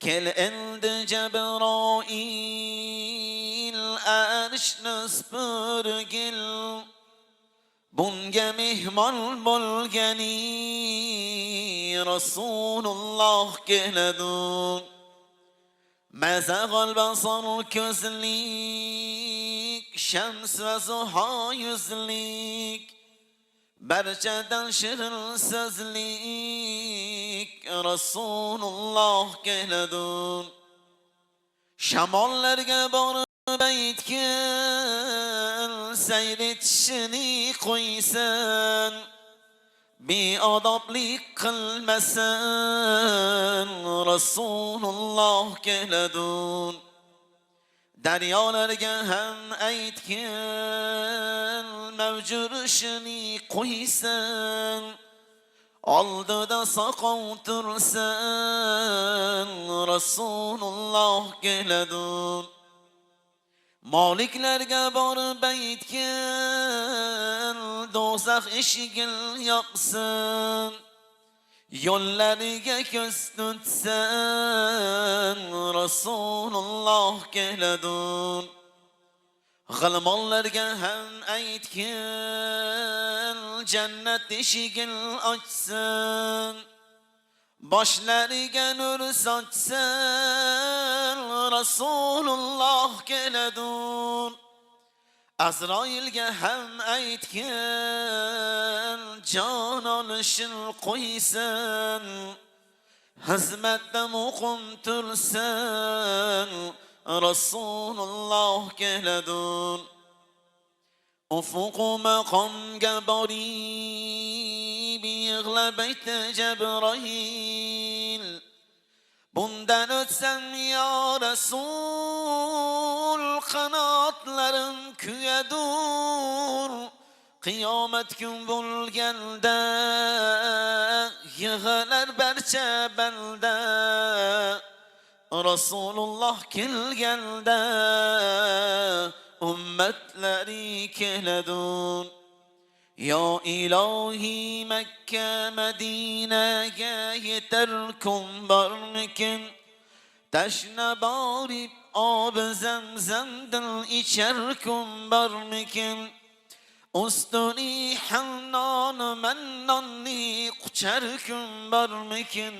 كل عند جبرائيل أرشنس برقل bunga mehmon bo'lgani Rasululloh keladi. Mazag'al basar ko'zlik, shams va zuho yuzlik, barchadan shirin so'zlik Rasululloh keladi. Shamollarga borib aytgin, sayr etishini qo'ysin, beodoblik qilmasin, Rasululloh keladi. Daryolarga ham aytgin, mavjud ishini qo'ysin, oldida soqov tursin, Rasululloh keladi. Moliklarga borib aytgin, do'zax eshigin yopsin, yo'llariga ko'z tutsin, Rasululloh keladi. G'ilmonlarga ham aytgin, jannat eshigin ochsin, boshlariga nur sochsin, Rasululloh keladi. Azroilga ham aytgin, jon olishini qo'ysin, xizmatda muqim tursin, Rasululloh keladi. Ufuq maqomga borib yig'lab aytdi Jabroil, bundan o'tsam yo Rasul, qanotlarim kuyadur, qiyomat kun bo'lganda yig'lar barcha banda, Rasululloh kelganda ummatlari keladi. Ya ilahi Makka Madinaga yetarkum barmikin, tashna borib ob zamzamdan icharkum barmikin, ustuni hannon mannonni qucharkum barmikin,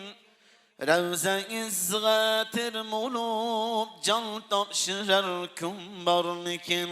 ravzangizga tirmulub jon topshirarkum barmikin.